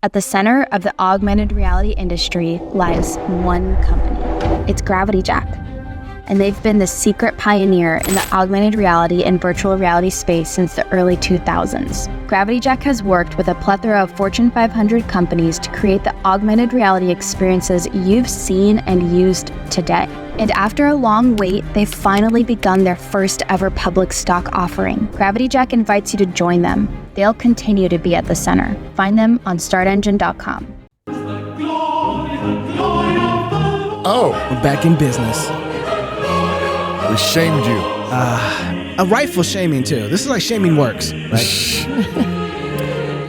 At the center of the augmented reality industry lies one company. It's Gravity Jack. And they've been the secret pioneer in the augmented reality and virtual reality space since the early 2000s. Gravity Jack has worked with a plethora of Fortune 500 companies to create the augmented reality experiences you've seen and used today. And after a long wait, they've finally begun their first ever public stock offering. Gravity Jack invites you to join them. They'll continue to be at the center. Find them on startengine.com. Oh, We're back in business. we shamed you. A rightful shaming, too. This is like shaming works, right?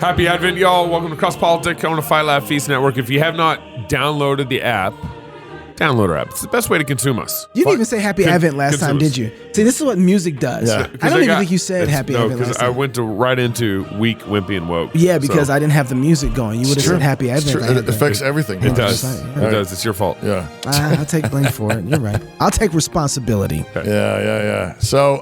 Happy Advent, y'all. Welcome to Cross Politic on the Fight Laugh Feast Network. If you have not downloaded the app, download our app. It's the best way to consume us. You didn't even say Happy Advent last time, did you? See, this is what music does. Yeah. I don't even think you said Happy Advent last because time. I went right into weak, wimpy, and woke. Yeah, because So, I didn't have the music going. You would have said Happy Advent. It affects everything. It does. Right. It does. It's your fault. Yeah. I'll take blame for it. You're right. I'll take responsibility. Yeah. So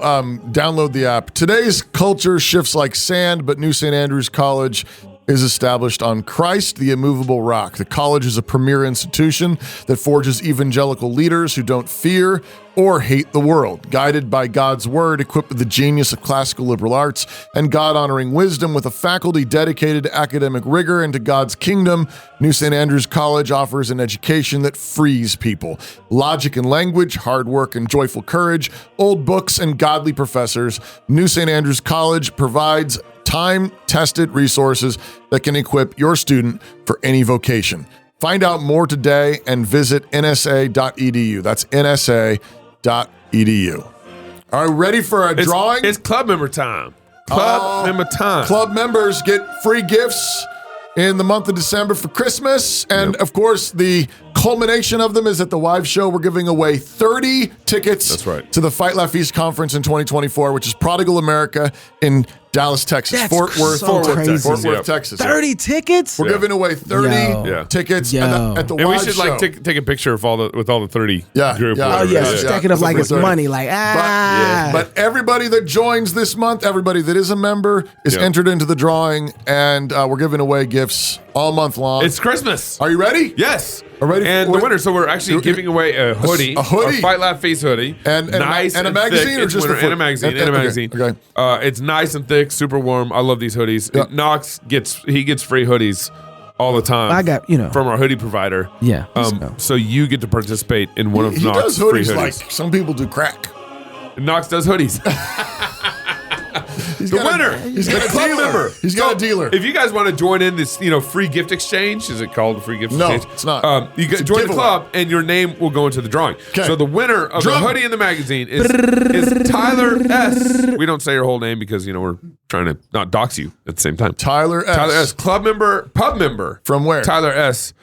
download the app. Today's culture shifts like sand, but New St. Andrews College is established on Christ, the immovable rock. The college is a premier institution that forges evangelical leaders who don't fear or hate the world. Guided by God's word, equipped with the genius of classical liberal arts and God-honoring wisdom, with a faculty dedicated to academic rigor and to God's kingdom, New St. Andrews College offers an education that frees people. Logic and language, hard work and joyful courage, old books and godly professors. New St. Andrews College provides time-tested resources that can equip your student for any vocation. Find out more today and visit nsa.edu. That's nsa.edu. Are you ready for a drawing? It's club member time. Member time. Club members get free gifts in the month of December for Christmas. And of course, the culmination of them is at the Wives Show. We're giving away 30 tickets That's right. to the Fight Laugh Feast Conference in 2024, which is Prodigal America in Dallas, Texas. That's Fort Worth, so crazy. Fort Worth, Yeah. Texas. 30 tickets? We're giving away 30 Yo. tickets Yo. at the And we Wives should Show. like take a picture of all the 30 Yeah, group. yeah. or Oh, whatever. yeah. Stack it up like it's 30. money. Like, But everybody that joins this month, everybody that is a member, is Yeah. entered into the drawing, and we're giving away gifts all month long. It's Christmas. Are you ready? Yes. Are ready And for- the winner. So we're actually giving away a hoodie. A hoodie? A Fight Laugh Feast hoodie. And nice a and magazine thick. or It's just winter, a and a magazine. okay, And a magazine. okay. It's nice and thick, super warm. I love these hoodies. Yeah. Knox gets free hoodies all the time. I got, from our hoodie provider. Yeah. So you get to participate in one of He Knox's does free hoodies hoodies. like some people do crack. Knox does hoodies. He's The got winner. He's got The a club dealer. member. He's got a dealer. If you guys want to join in this, free gift exchange, is it called a free gift No, exchange? it's not. You It's a join the giveaway. club, and your name will go into the drawing. Okay. So the winner of Drum. the hoodie and the magazine is Tyler S. We don't say your whole name because we're trying to not dox you at the same time. Tyler S. Tyler S. Club member, pub member. From where? Tyler S.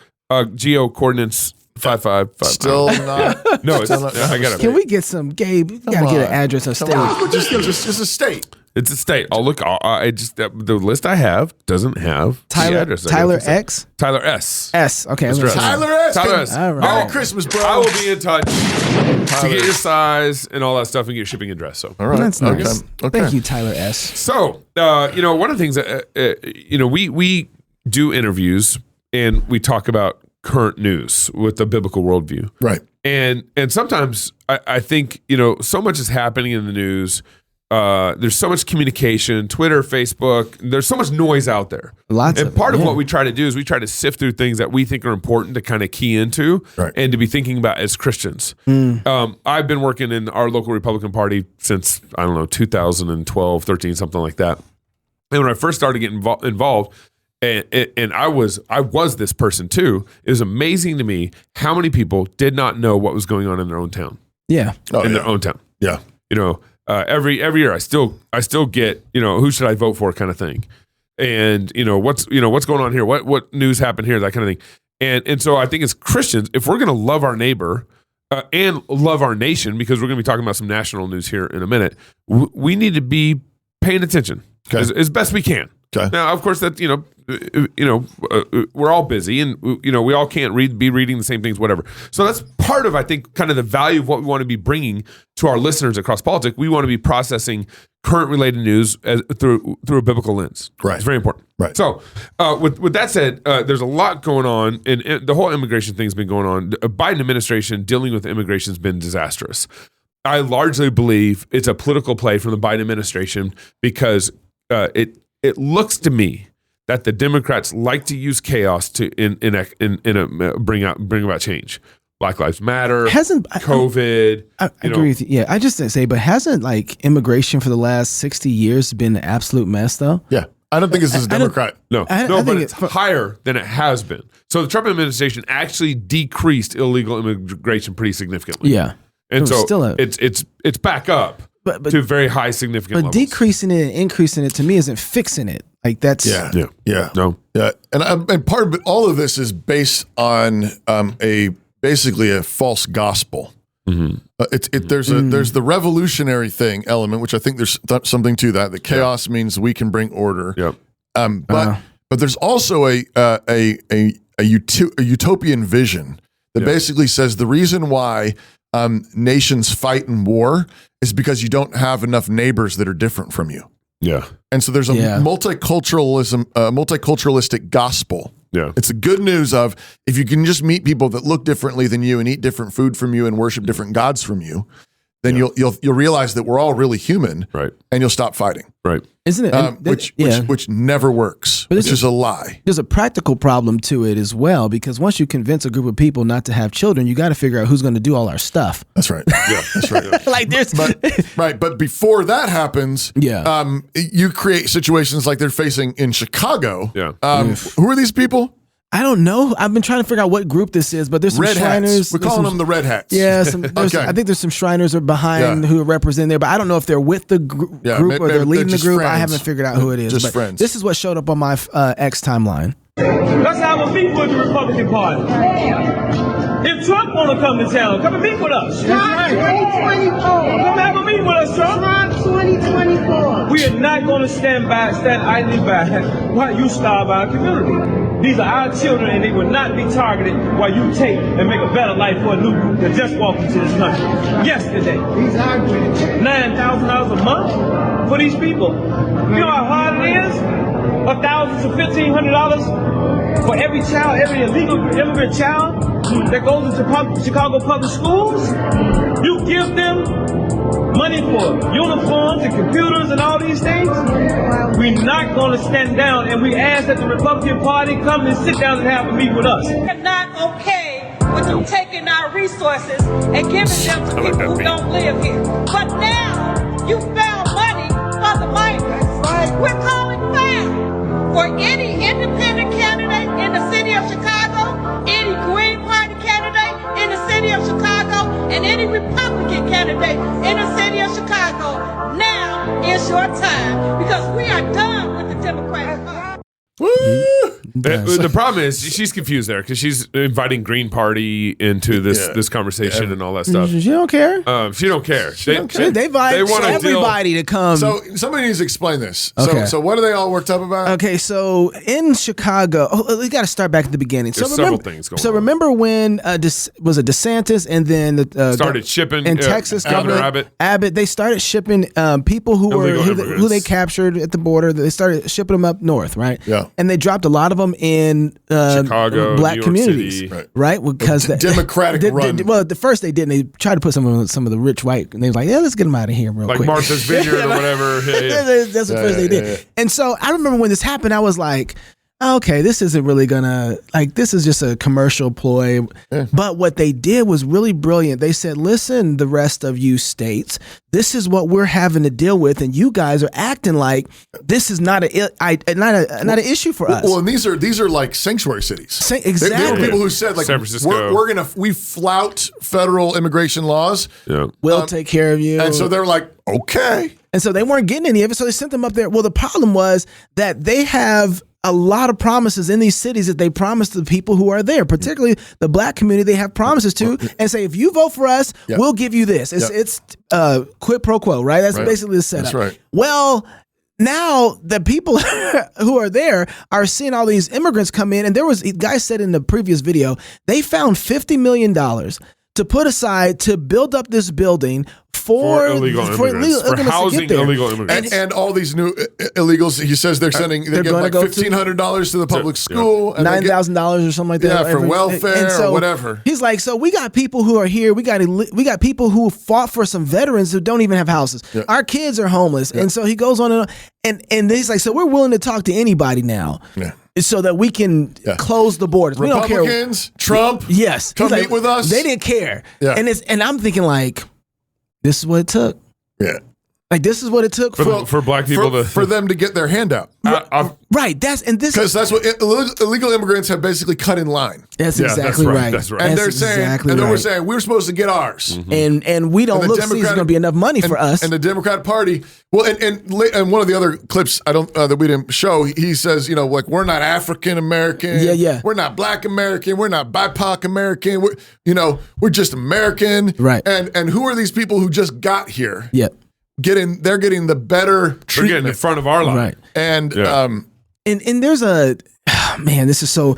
Geo coordinates 555. Still not. No, it's, still not- I got it. Can we get some, Gabe? You gotta get an address or state. Just a state. It's a state. I'll look. The list I have doesn't have the Tyler address. Tyler X? Tyler S. S. Okay. Mr. S. Tyler S. Tyler S. All right. Merry Christmas, bro. I will be in touch to get your size and all that stuff and get your shipping address. So, All right. That's nice. Okay. Thank you, Tyler S. so one of the things that we do interviews and we talk about current news with the biblical worldview, Right. and sometimes I think so much is happening in the news. There's so much communication, Twitter, Facebook. There's so much noise out there. Lots and of it, part of yeah. what we try to do is we try to sift through things that we think are important to kind of key into Right. and to be thinking about as Christians. I've been working in our local Republican Party since, 2012, 13, something like that. And when I first started getting involved, and I was this person too, it was amazing to me how many people did not know what was going on in their own town. Yeah. Their own town. Yeah. Every year I still get, who should I vote for kind of thing. And, what's going on here? What news happened here? That kind of thing. And so I think as Christians, if we're going to love our neighbor and love our nation, because we're going to be talking about some national news here in a minute, we need to be paying attention as best we can. Okay. Now, of course, that we're all busy, and we all can't be reading the same things, whatever. So that's part of, I think, kind of the value of what we want to be bringing to our listeners across politics. We want to be processing current related news through a biblical lens. Right. It's very important. Right. So with that said, there's a lot going on, and the whole immigration thing's been going on. The Biden administration dealing with immigration has been disastrous. I largely believe it's a political play from the Biden administration because it looks to me that the Democrats like to use chaos to bring about change. Black Lives Matter, COVID. I agree with you. Yeah, I just didn't say, but hasn't like immigration for the last 60 years been an absolute mess though? Yeah. I don't think this is a Democrat. No, but it's higher than it has been. So the Trump administration actually decreased illegal immigration pretty significantly. Yeah. And so it's back up to very high significant levels. Uh, But decreasing it and increasing it to me isn't fixing it. Like that's and part of it, all of this is based on basically a false gospel. Mm-hmm. There's the revolutionary thing element, which I think there's something to that. That chaos means we can bring order. Yep. But there's also a utopian vision that basically says the reason why nations fight in war is because you don't have enough neighbors that are different from you. Yeah. And so there's a multiculturalistic gospel. Yeah. It's the good news of if you can just meet people that look differently than you and eat different food from you and worship different gods from you, then you'll realize that we're all really human, right? And you'll stop fighting, right? Isn't it? Which never works, which is a lie. There's a practical problem to it as well, because once you convince a group of people not to have children, you got to figure out who's going to do all our stuff. That's right. Yeah, that's right. Like there's but before that happens, you create situations like they're facing in Chicago. Yeah. Who are these people? I don't know. I've been trying to figure out what group this is, but there's some Red Shriners. hats. We're calling them the Red Hats. Yeah, Okay. I think there's some Shriners are behind who are representing there, but I don't know if they're with the group or they're leading the group. Friends. I haven't figured out who it is. Just but friends. This is what showed up on my X timeline. Let's have a meet with the Republican Party. If Trump want to come to town, come and meet with us. Trump 2024. Come have a meet with us, Trump. Trump 2024. We are not going to stand idly by while you starve our community. These are our children, and they will not be targeted while you take and make a better life for a new group that just walked into this country yesterday. He's arguing. $9,000 a month for these people. You know how hard it is? $1,000 to $1,500 for every child, every illegal immigrant child that goes into Chicago public schools. You give them money for uniforms and computers and all these things. We're not going to stand down, and we ask that the Republican Party come and sit down and have a meet with us. We're not okay with you taking our resources and giving them to people who don't live here. But now you found money for the migrants. We're calling foul for any independent candidate in the city of Chicago, any Green Party candidate in the city of Chicago, and any Republican candidate in the city of Chicago. Now is your time, because we are done with the Democratic Party. Woo! The problem is she's confused there because she's inviting Green Party into this conversation and all that stuff. She don't care. She don't care. They invite everybody to come. So somebody needs to explain this. Okay. So what are they all worked up about? Okay, so in Chicago, we got to start back at the beginning. There's several things going on. So remember when was it DeSantis and then started shipping in Texas, Governor Abbott, they started shipping people who they captured at the border. They started shipping them up north, right? Yeah. And they dropped a lot of them in Chicago, black New York communities, City. right? Because the Democratic run. Well, the first they didn't. They tried to put some of the rich white, and they was like, "Yeah, let's get them out of here real like quick." Like Martha's Vineyard or whatever. That's the first they did. Yeah. And so I remember when this happened, I was like, okay, this isn't really gonna, this is just a commercial ploy. Yeah. But what they did was really brilliant. They said, listen, the rest of you states, this is what we're having to deal with, and you guys are acting like this is not an issue for us. Well, and these are like sanctuary cities. Exactly. There were people who said like San Francisco. we flout federal immigration laws. Yeah. We'll take care of you. And so they're like, okay. And so they weren't getting any of it, so they sent them up there. Well, the problem was that they have a lot of promises in these cities that they promise to the people who are there, particularly the black community. They have promises to, and say, if you vote for us, we'll give you this. It's quid pro quo, right? That's basically the setup. That's right. Well, now the people who are there are seeing all these immigrants come in, and there was guys said in the previous video they found $50 million to put aside to build up this building for illegal immigrants, for housing illegal immigrants, and all these new illegals. He says they're get like $1,500 to the public school, and $9,000 or something like that. Yeah, for welfare or whatever. He's like, so we got people who are here. We got people who fought for some veterans who don't even have houses. Yeah. Our kids are homeless, and so he goes on and he's like, so we're willing to talk to anybody now. Yeah. So that we can close the borders. Republicans, we don't care. Trump, yes, come meet with us. They didn't care. Yeah. And I'm thinking like, this is what it took. Yeah. Like this is what it took for black people for them to get their handout. Right. That's what illegal immigrants have basically cut in line. That's exactly right. That's right. And they're saying, we're saying we're supposed to get ours, and we don't look. See, there's going to be enough money for us. And the Democratic Party. Well, and one of the other clips that we didn't show, he says, like we're not African American. Yeah. We're not Black American. We're not BIPOC American. We're just American. Right. And who are these people who just got here? Yep. They're getting the better treatment. They're getting in front of our line. Right. And and there's this is so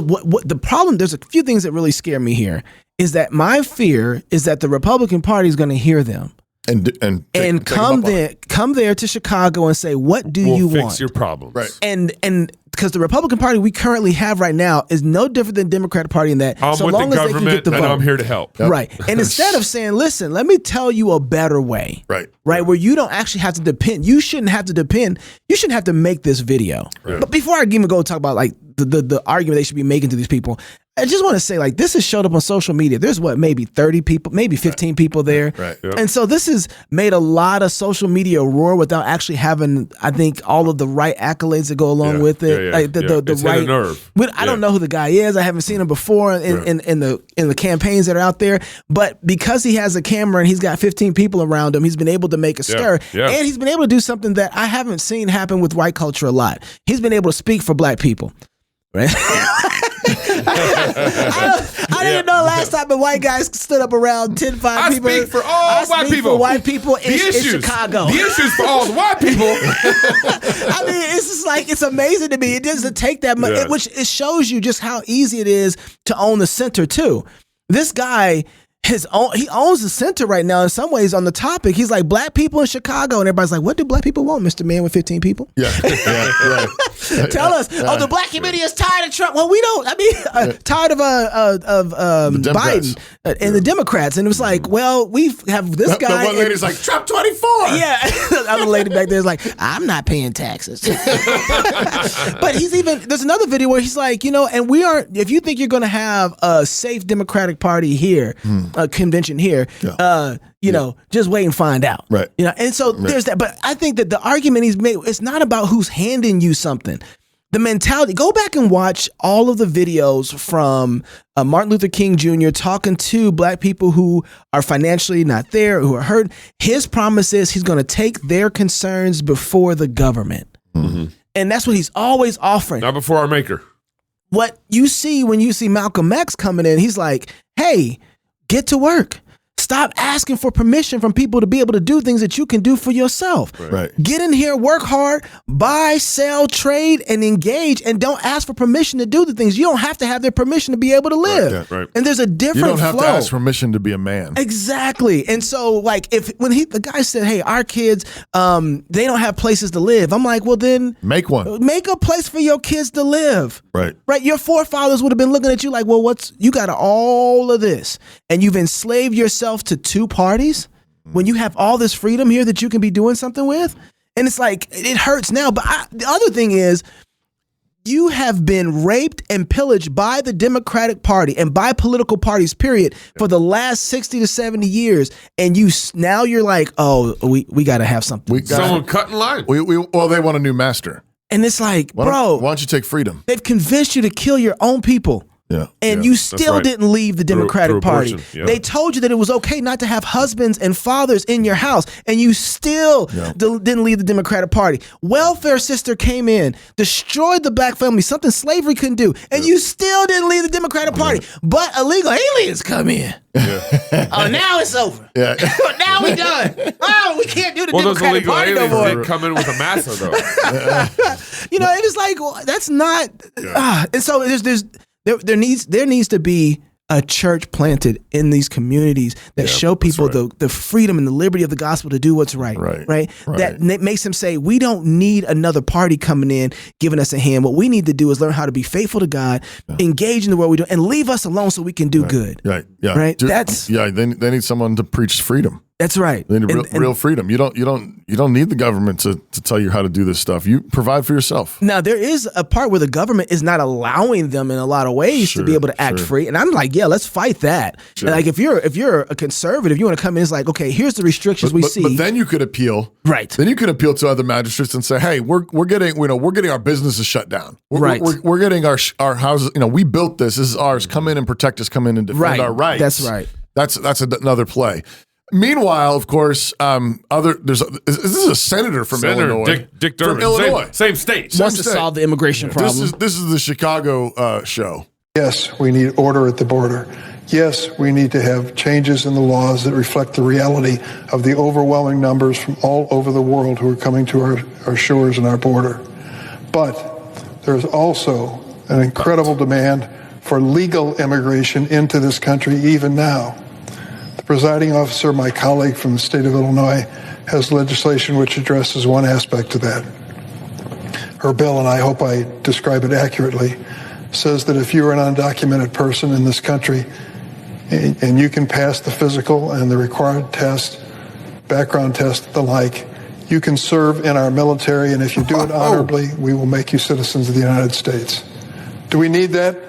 what the problem, there's a few things that really scare me here is that my fear is that the Republican Party is going to hear them and come there to Chicago and say, what do you want? Fix your problems. Right. And because the Republican Party we currently have right now is no different than the Democratic Party in that I'm so with long the as they can get the vote. And I'm here to help. Yep. Right. And instead of saying, listen, let me tell you a better way. Right. Where you don't actually have to depend. You shouldn't have to make this video. Right. But before I even go talk about like the argument they should be making to these people, I just want to say, like, this has showed up on social media. There's maybe 30 people, maybe 15 people there. Right. Yep. And so this has made a lot of social media roar without actually having, I think, all of the right accolades that go along with it. Like the right nerve. I don't know who the guy is. I haven't seen him before in the campaigns that are out there. But because he has a camera and he's got 15 people around him, he's been able to make a stir. Yeah. And he's been able to do something that I haven't seen happen with white culture a lot. He's been able to speak for black people. Right? I didn't know last time the white guys stood up around 10-5 people. I speak for all white people. For white people in Chicago. The issues for all the white people. I mean, it's just like, it's amazing to me. It doesn't take that much, which it shows you just how easy it is to own the center too. This guy, he owns the center right now in some ways on the topic. He's like, black people in Chicago. And everybody's like, what do black people want, Mr. Man with 15 people? Yeah, right. Tell us. The black community is tired of Trump. Well, we don't. I mean, tired of Biden and the Democrats. And it was like, well, we have this guy. The one lady's like, Trump 24. Yeah. The other lady back there is like, I'm not paying taxes. But there's another video where he's like, and we aren't, if you think you're going to have a safe Democratic Party here, a convention here, just wait and find out. Right. And so there's that. But I think that the argument he's made, it's not about who's handing you something. The mentality, go back and watch all of the videos from Martin Luther King Jr. talking to black people who are financially not there, who are hurt. His promise is he's going to take their concerns before the government. Mm-hmm. And that's what he's always offering. Not before our maker. What you see when you see Malcolm X coming in, he's like, hey, get to work. Stop asking for permission from people to be able to do things that you can do for yourself. Right. Get in here, work hard, buy, sell, trade, and engage, and don't ask for permission to do the things. You don't have to have their permission to be able to live. Right. And there's a different flow. You don't have to ask permission to be a man. Exactly. And so, like, the guy said, hey, our kids, they don't have places to live. I'm like, well, then make one. Make a place for your kids to live. Right. Your forefathers would have been looking at you like, well, you got all of this, and you've enslaved yourself to two parties when you have all this freedom here that you can be doing something with. And it's like, it hurts now. But the other thing is, you have been raped and pillaged by the Democratic Party and by political parties, period, for the last 60 to 70 years. And now you're like, oh, we got to have something. Someone cut in line. Well, they want a new master. And it's like, why don't you take freedom? They've convinced you to kill your own people. Yeah. And Yeah. you still right. didn't leave the Democratic through Party. abortion, yeah. They told you that it was okay not to have husbands and fathers in your house, and you still didn't leave the Democratic Party. Welfare sister came in, destroyed the black family, something slavery couldn't do, and you still didn't leave the Democratic Party. But illegal aliens come in. Oh, now it's over. Yeah. Now we done. Oh, we can't do the Well, those Democratic illegal Party no aliens more. didn't come in with a massa, though. You know, it is like, well, that's not. And so there needs to be a church planted in these communities that show people the freedom and the liberty of the gospel to do what's right. Right. That makes them say, we don't need another party coming in giving us a hand. What we need to do is learn how to be faithful to God, engage in the world we do, and leave us alone so we can do good. Right. Yeah. Right. They need someone to preach freedom. That's right. They need real freedom. You don't need the government to tell you how to do this stuff. You provide for yourself. Now, there is a part where the government is not allowing them in a lot of ways to be able to act free. And I'm like, yeah, let's fight that. Like if you're a conservative, you want to come in, it's like, okay, here's the restrictions we see. But then you could appeal. Right. Then you could appeal to other magistrates and say, hey, we're getting our businesses shut down. We're getting our houses, we built this. This is ours. Come in and protect us. Come in and defend our rights. That's right. That's another play. Meanwhile, of course, this is a senator from Illinois. Dick Durbin. From Illinois. Same state. Wants to solve the immigration problem. This is the Chicago show. Yes, we need order at the border. Yes, we need to have changes in the laws that reflect the reality of the overwhelming numbers from all over the world who are coming to our shores and our border. But there's also an incredible demand for legal immigration into this country even now. The presiding officer, my colleague from the state of Illinois, has legislation which addresses one aspect of that. Her bill, and I hope I describe it accurately, says that if you're an undocumented person in this country and you can pass the physical and the required test, background test, the like, you can serve in our military, and if you do it honorably, we will make you citizens of the United States. Do we need that?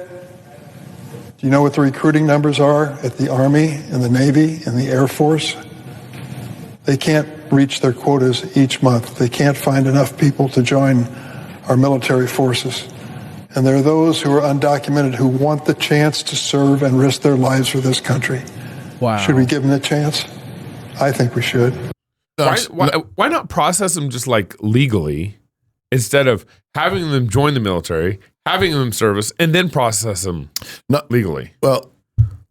Do you know what the recruiting numbers are at the Army and the Navy and the Air Force? They can't reach their quotas each month. They can't find enough people to join our military forces. And there are those who are undocumented who want the chance to serve and risk their lives for this country. Wow. Should we give them the chance? I think we should. Why not process them just like legally instead of having them join the military, having them service, and then process them legally? Well,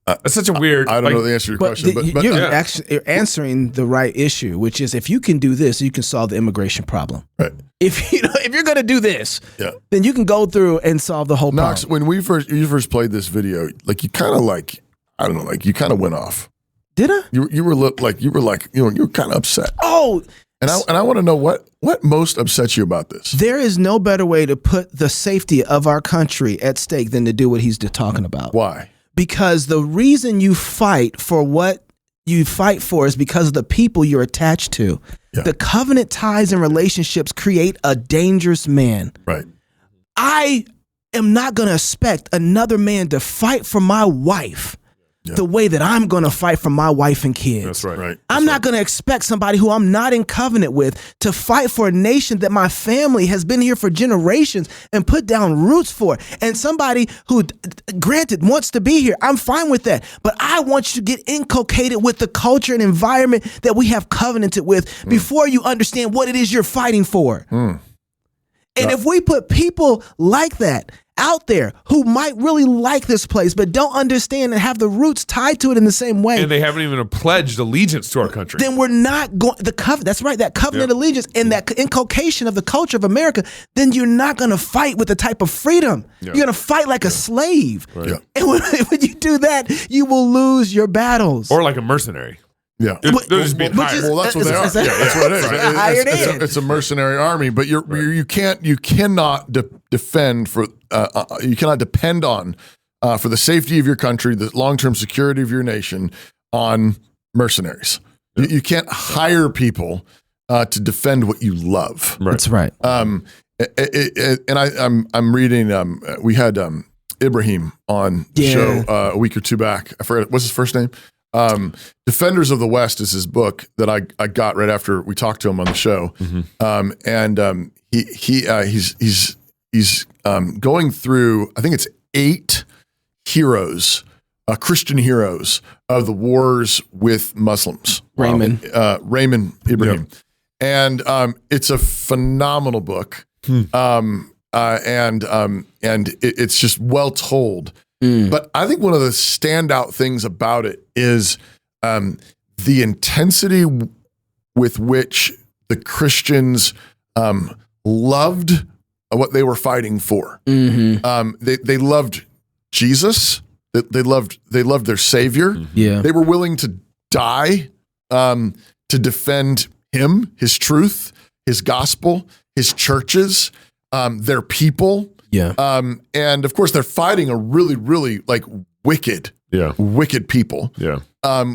it's such a weird. I don't know the answer to your question, but you're answering the right issue, which is if you can do this, you can solve the immigration problem. Right. If you're going to do this, then you can go through and solve the whole Knox, problem. when you first played this video, you kind of went off. Did I? You were kind of upset. Oh. And I want to know what most upsets you about this. There is no better way to put the safety of our country at stake than to do what he's talking about. Why? Because the reason you fight for what you fight for is because of the people you're attached to. Yeah. The covenant ties and relationships create a dangerous man. Right. I am not going to expect another man to fight for my wife the way that I'm going to fight for my wife and kids. That's right. I'm not going to expect somebody who I'm not in covenant with to fight for a nation that my family has been here for generations and put down roots for. And somebody who, granted, wants to be here. I'm fine with that. But I want you to get inculcated with the culture and environment that we have covenanted with before you understand what it is you're fighting for. And if we put people like that out there who might really like this place but don't understand and have the roots tied to it in the same way, and they haven't even pledged allegiance to our country, then we're not going that's right, that covenant allegiance and that inculcation of the culture of America, then you're not going to fight with the type of freedom. You're going to fight like a slave. And when you do that, you will lose your battles. Or like a mercenary. Yeah, they're just being hired. Well, that's what they are. That's what it is. It's a mercenary army, but you cannot defend for you cannot depend on for the safety of your country, the long-term security of your nation on mercenaries. You can't hire people to defend what you love. Right. That's right. And I'm reading. We had Ibrahim on the show a week or two back. I forget what's his first name. Defenders of the West is his book that I got right after we talked to him on the show. He's going through, I think it's 8 heroes, Christian heroes of the wars with Muslims. Raymond Ibrahim. And it's a phenomenal book. And it's just well told. But I think one of the standout things about it is the intensity with which the Christians loved what they were fighting for. They loved Jesus. They loved their Savior. Yeah. They were willing to die to defend him, his truth, his gospel, his churches, their people. Yeah. And of course, they're fighting a really, really like wicked people. Yeah.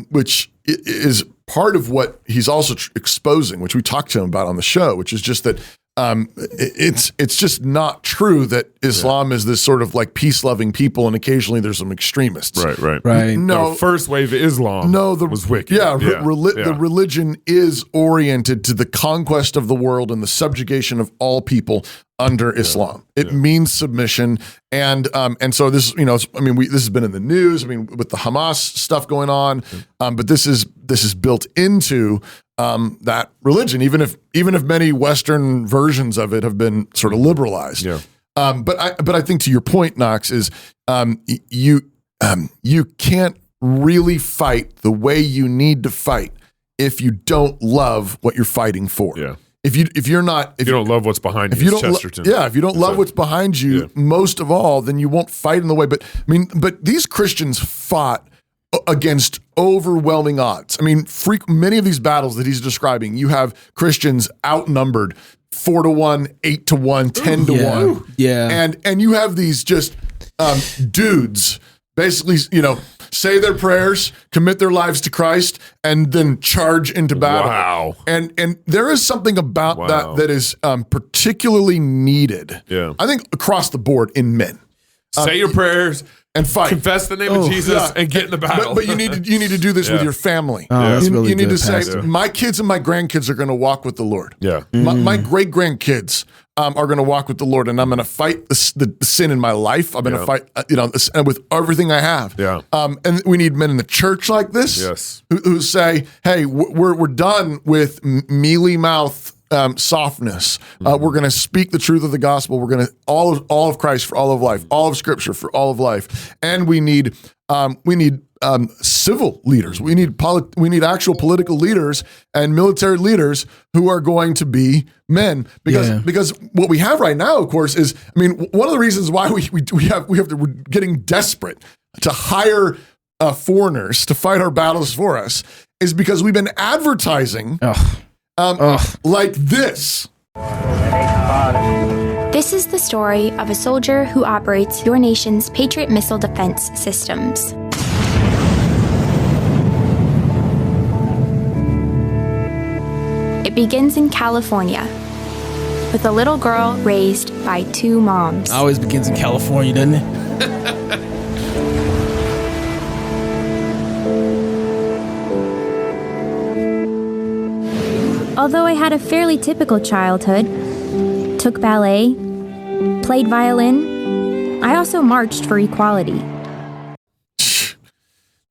Which is part of what he's also exposing, which we talked to him about on the show, which is just that it's just not true that Islam is this sort of like peace-loving people, and occasionally there's some extremists. Right. No, the first wave of Islam was wicked. The religion is oriented to the conquest of the world and the subjugation of all people under Islam. It means submission, and so this, this has been in the news. I mean, with the Hamas stuff going on, but this is built into that religion, even if many Western versions of it have been sort of liberalized. Yeah. But I think to your point, Knox, is you can't really fight the way you need to fight if you don't love what you're fighting for. Yeah. If you don't love what's behind you, if you don't Chesterton. if you don't love what's behind you, most of all, then you won't fight in the way. But these Christians fought against overwhelming odds. I mean, many of these battles that he's describing, you have Christians outnumbered 4-1, 8-1, 10-1. Yeah. And you have these just dudes basically, say their prayers, commit their lives to Christ, and then charge into battle. Wow. And there is something about that is particularly needed. Yeah. I think across the board in men. Say your prayers and fight. Confess the name of Jesus and get in the battle. But you need to do this with your family. That's really you need good, to say, Pastor. my kids and my grandkids are going to walk with the Lord. Yeah. My great grandkids are going to walk with the Lord, and I'm going to fight the sin in my life. I'm going to fight, with everything I have. Yeah. And we need men in the church like this. Yes. Who say, hey, we're done with mealy mouth softness. We're going to speak the truth of the gospel. We're going to all of Christ for all of life, all of Scripture for all of life, and we need civil leaders. We need actual political leaders and military leaders who are going to be men. Because what we have right now, of course, is one of the reasons why we're getting desperate to hire foreigners to fight our battles for us is because we've been advertising. Like this. This is the story of a soldier who operates your nation's Patriot missile defense systems. It begins in California with a little girl raised by two moms. Always begins in California, doesn't it? Although I had a fairly typical childhood, took ballet, played violin, I also marched for equality.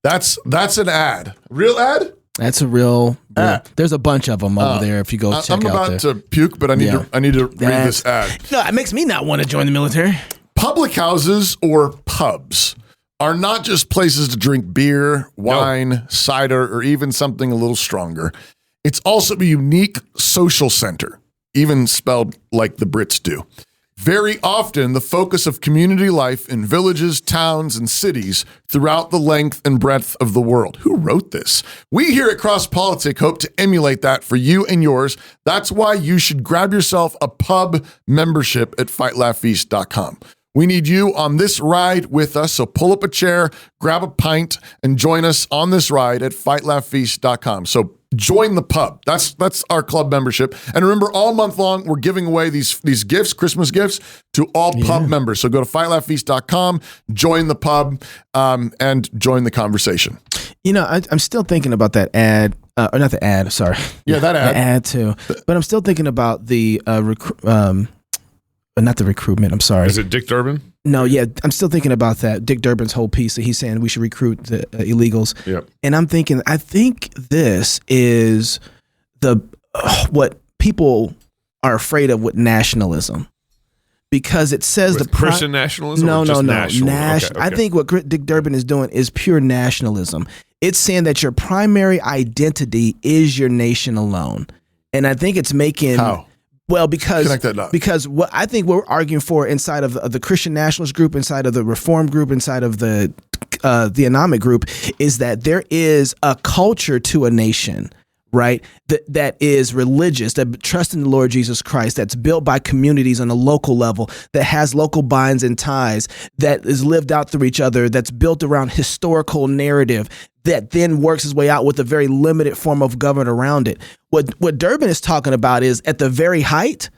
That's an ad. Real ad? That's a real ad. There's a bunch of them over there if you go check out there. I'm about to puke, but I need to read this ad. No, it makes me not want to join the military. Public houses or pubs are not just places to drink beer, wine, cider, or even something a little stronger. It's also a unique social center, even spelled like the Brits do. Very often, the focus of community life in villages, towns, and cities throughout the length and breadth of the world. Who wrote this? We here at Cross Politic hope to emulate that for you and yours. That's why you should grab yourself a pub membership at fightlaughfeast.com. We need you on this ride with us, so pull up a chair, grab a pint, and join us on this ride at fightlaughfeast.com. So join the pub. That's our club membership. And remember, all month long, we're giving away these gifts, Christmas gifts, to all pub members. So go to fightlaughfeast.com, join the pub, and join the conversation. I'm still thinking about that ad, or not the ad, sorry. Yeah, that ad. The ad too. But I'm still thinking about the not the recruitment. I'm sorry. Is it Dick Durbin? No, yeah, I'm still thinking about that. Dick Durbin's whole piece that he's saying we should recruit the illegals. Yep. And I'm thinking, I think this is what people are afraid of with nationalism. Because it says With Christian nationalism? No, or no, just no. nationalism? Okay. I think what Dick Durbin is doing is pure nationalism. It's saying that your primary identity is your nation alone. And I think it's making... How? Well, because what I think we're arguing for inside of the Christian nationalist group, inside of the Reform group, inside of the Anomic group, is that there is a culture to a nation, right? That is religious, that trusts in the Lord Jesus Christ, that's built by communities on a local level, that has local binds and ties, that is lived out through each other, that's built around historical narrative, that then works its way out with a very limited form of government around it. What Durbin is talking about is at the very height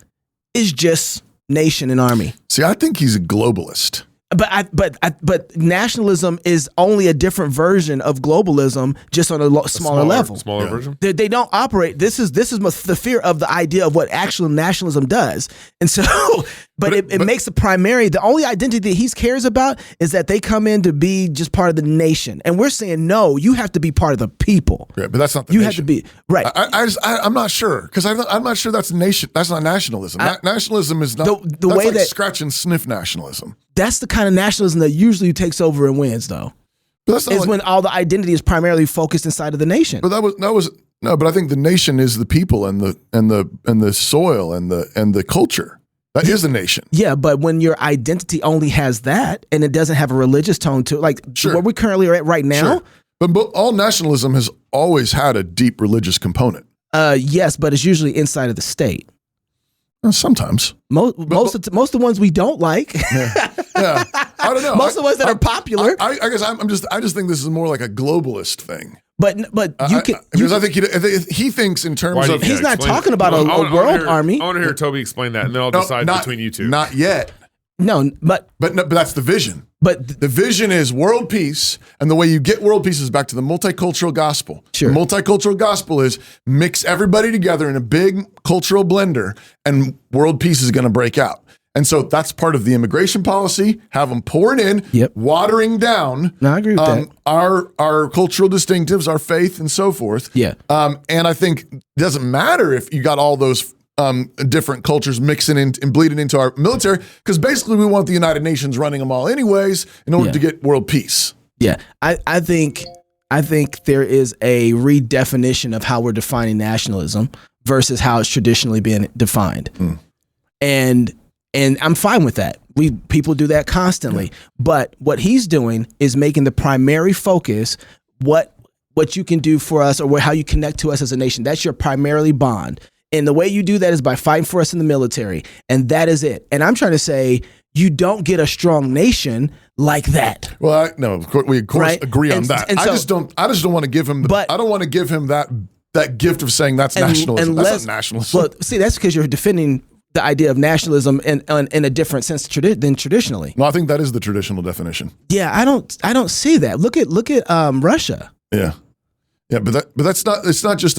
is just nation and army. See, I think he's a globalist. But nationalism is only a different version of globalism, just on a smaller level. Smaller version. They don't operate. This is the fear of the idea of what actual nationalism does, and so. But it makes the primary. The only identity that he cares about is that they come in to be just part of the nation, and we're saying no. You have to be part of the people. Yeah, but that's not the you nation. have to be right. I'm not sure because I'm not sure that's nation. That's not nationalism. Nationalism is not the way like that scratch and sniff nationalism. That's the kind of nationalism that usually takes over and wins, though. But that's not is when all the identity is primarily focused inside of the nation. But that was no. But I think the nation is the people and the soil and the culture. That is the nation. Yeah, but when your identity only has that and it doesn't have a religious tone to it, like where we currently are at right now. Sure. But all nationalism has always had a deep religious component. Yes, but it's usually inside of the state. Sometimes. Most of the ones we don't like. Yeah. I don't know. Most of the ones that are popular. I guess I just think this is more like a globalist thing. But you can because I think he thinks in terms of he's not talking about a world army. I want to hear Toby explain that, and then I'll decide between you two. Not yet. No, but that's the vision. But the vision is world peace, and the way you get world peace is back to the multicultural gospel. Sure. The multicultural gospel is mix everybody together in a big cultural blender, and world peace is going to break out. And so that's part of the immigration policy. Have them pouring in, watering down. No, I agree with that. Our cultural distinctives, our faith, and so forth. Yeah. And I think it doesn't matter if you got all those different cultures mixing in and bleeding into our military, because basically we want the United Nations running them all anyways in order to get world peace. Yeah, I think there is a redefinition of how we're defining nationalism versus how it's traditionally been defined, and I'm fine with that. People do that constantly, but what he's doing is making the primary focus what you can do for us or how you connect to us as a nation. That's your primarily bond. And the way you do that is by fighting for us in the military. And that is it. And I'm trying to say you don't get a strong nation like that. Well, we of course agree on that. I just don't want to give him I don't want to give him that gift of saying that's nationalism. That's not nationalism. Well, see, that's because you're defending the idea of nationalism in a different sense than traditionally. No, I think that is the traditional definition. Yeah, I don't see that. Look at Russia. Yeah. Yeah, but that's not. It's not just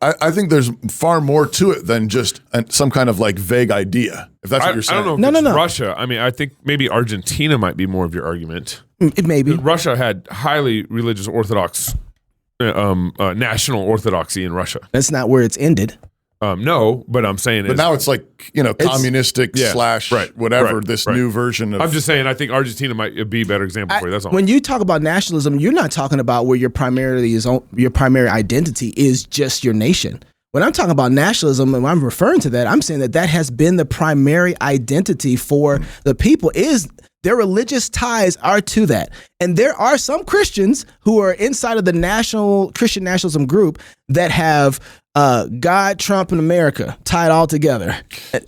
I think there's far more to it than just some kind of like vague idea. If that's what you're saying. I don't know. If it's Russia. I mean, I think maybe Argentina might be more of your argument. It may be. Russia had highly religious Orthodox, national orthodoxy in Russia. That's not where it's ended. No, but I'm saying, but now it's like communistic / whatever this new version of. I'm just saying, I think Argentina might be a better example for you. That's all. When you talk about nationalism, you're not talking about where your primary identity is just your nation. When I'm talking about nationalism, and when I'm referring to that, I'm saying that has been the primary identity for the people. Is their religious ties are to that, and there are some Christians who are inside of the Christian nationalism group that have. God, Trump, and America tied all together.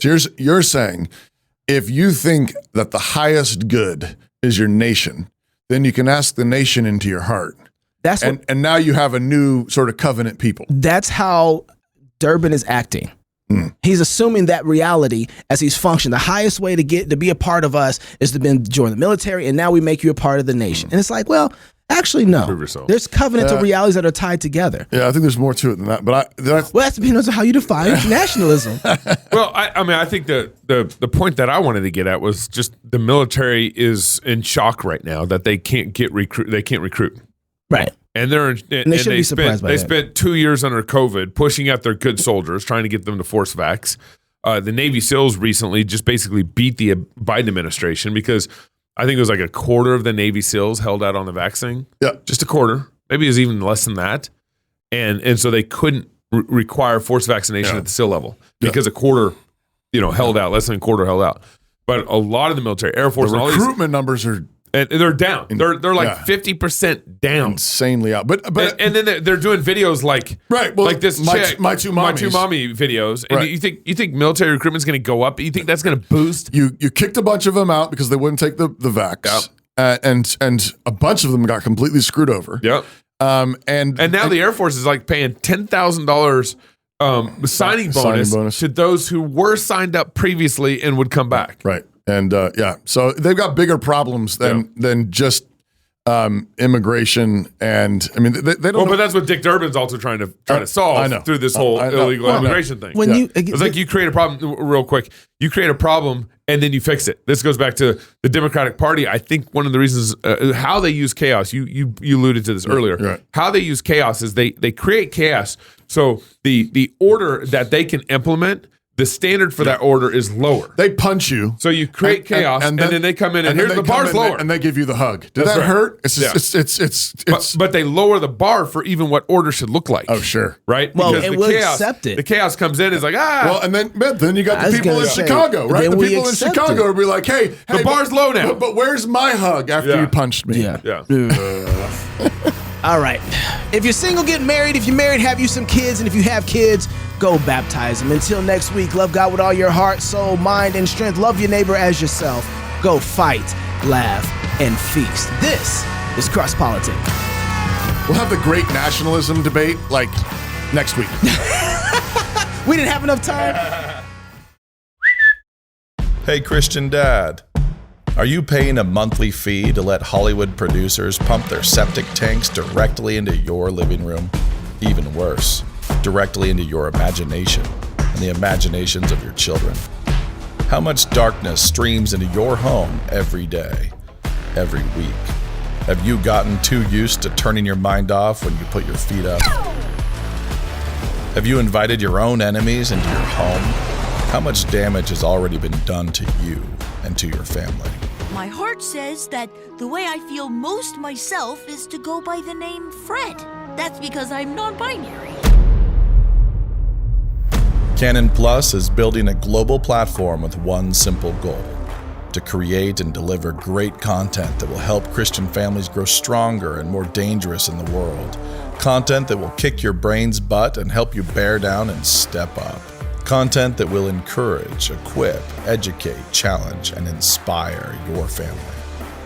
So you're saying if you think that the highest good is your nation, then you can ask the nation into your heart. And now you have a new sort of covenant people. That's how Durbin is acting. He's assuming that reality as he's functioning. The highest way to be a part of us is to join the military, and now we make you a part of the nation. And it's like, well, Actually, no. Prove yourself. There's covenantal realities that are tied together. Yeah, I think there's more to it than that. But Well, that's depends on how you define nationalism. Well, I mean, I think the point that I wanted to get at was just the military is in shock right now that they can't recruit. Right. And they shouldn't be surprised by that. They spent 2 years under COVID pushing out their good soldiers, trying to get them to force vax. The Navy SEALs recently just basically beat the Biden administration because I think it was like a quarter of the Navy SEALs held out on the vaccine. Yeah. Just a quarter. Maybe it was even less than that. And so they couldn't require forced vaccination at the SEAL level because a quarter, held out, less than a quarter held out. But a lot of the military, Air Force, the and all these recruitment numbers are and they're down. They're like 50% down, insanely out. But and then they're doing videos like like this my two mommy videos. And Right. you think military recruitment is going to go up? You think that's going to boost? You kicked a bunch of them out because they wouldn't take the vax, and a bunch of them got completely screwed over. Yep. And now the Air Force is like paying $10,000 signing bonus to those who were signed up previously and would come back. Right. And so they've got bigger problems than just immigration. And I mean, they don't. Well, but that's what Dick Durbin's also trying to solve through this whole illegal immigration thing. It's like you create a problem real quick. You create a problem and then you fix it. This goes back to the Democratic Party. I think one of the reasons how they use chaos. You alluded to this earlier. Right. How they use chaos is they create chaos. So the order that they can implement. The standard for that order is lower. They punch you. So you create chaos, and then they come in, and here's the bar's lower. And they give you the hug. Did That's that right. hurt? It's but they lower the bar for even what order should look like. Oh, sure. Right? Well, Because and the we'll chaos, accept it. The chaos comes in, it's like, Well, and then you got I the was people gonna in say, Chicago, right? then The we people in accept Chicago it. will be like, hey, the bar's low now. But where's my hug after you punched me? Yeah. Yeah. All right. If you're single, get married. If you're married, have you some kids. And if you have kids, go baptize them. Until next week, love God with all your heart, soul, mind, and strength. Love your neighbor as yourself. Go fight, laugh, and feast. This is Cross Politics. We'll have the great nationalism debate like next week. We didn't have enough time. Hey, Christian Dad. Are you paying a monthly fee to let Hollywood producers pump their septic tanks directly into your living room? Even worse, directly into your imagination and the imaginations of your children. How much darkness streams into your home every day, every week? Have you gotten too used to turning your mind off when you put your feet up? Have you invited your own enemies into your home? How much damage has already been done to you and to your family? My heart says that the way I feel most myself is to go by the name Fred. That's because I'm non-binary. Canon Plus is building a global platform with one simple goal: to create and deliver great content that will help Christian families grow stronger and more dangerous in the world. Content that will kick your brain's butt and help you bear down and step up. Content that will encourage, equip, educate, challenge, and inspire your family.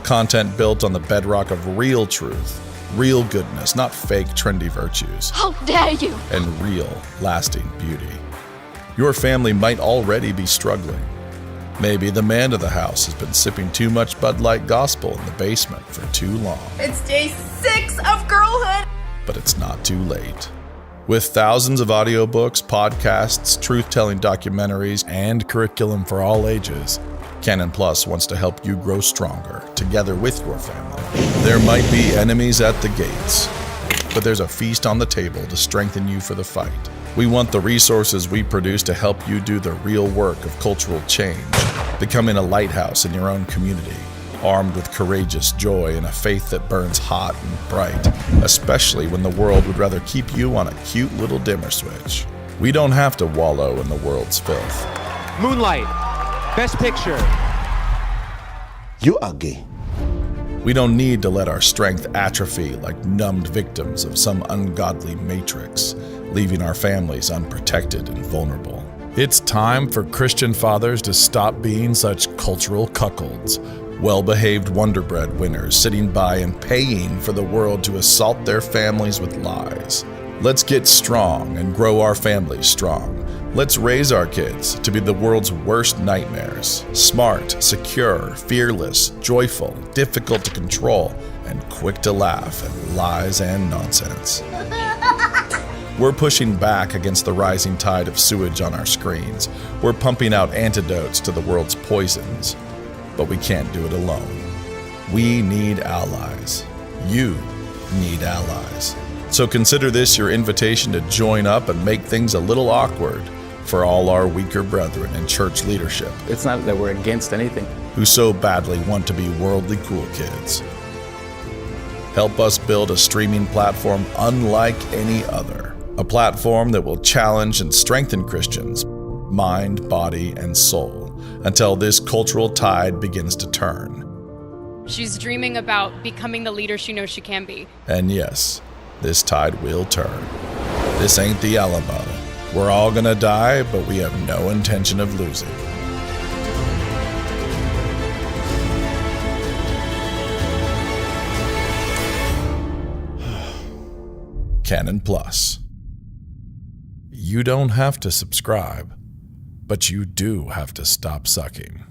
Content built on the bedrock of real truth, real goodness, not fake trendy virtues. How dare you! And real, lasting beauty. Your family might already be struggling. Maybe the man of the house has been sipping too much Bud Light Gospel in the basement for too long. It's day 6 of girlhood! But it's not too late. With thousands of audiobooks, podcasts, truth-telling documentaries, and curriculum for all ages, Canon Plus wants to help you grow stronger together with your family. There might be enemies at the gates, but there's a feast on the table to strengthen you for the fight. We want the resources we produce to help you do the real work of cultural change, becoming a lighthouse in your own community, armed with courageous joy and a faith that burns hot and bright, especially when the world would rather keep you on a cute little dimmer switch. We don't have to wallow in the world's filth. Moonlight, Best Picture. You are gay. We don't need to let our strength atrophy like numbed victims of some ungodly matrix, leaving our families unprotected and vulnerable. It's time for Christian fathers to stop being such cultural cuckolds, well-behaved Wonder Bread winners sitting by and paying for the world to assault their families with lies. Let's get strong and grow our families strong Let's raise our kids to be the world's worst nightmares. Smart, secure, fearless, joyful, difficult to control, and quick to laugh at lies and nonsense. We're pushing back against the rising tide of sewage on our screens. We're pumping out antidotes to the world's poisons. But we can't do it alone. We need allies. You need allies. So consider this your invitation to join up and make things a little awkward for all our weaker brethren in church leadership. It's not that we're against anything. Who so badly want to be worldly cool kids. Help us build a streaming platform unlike any other. A platform that will challenge and strengthen Christians, mind, body, and soul, until this cultural tide begins to turn. She's dreaming about becoming the leader she knows she can be. And yes, this tide will turn. This ain't the Alamo. We're all gonna die, but we have no intention of losing. Canon Plus. You don't have to subscribe, but you do have to stop sucking.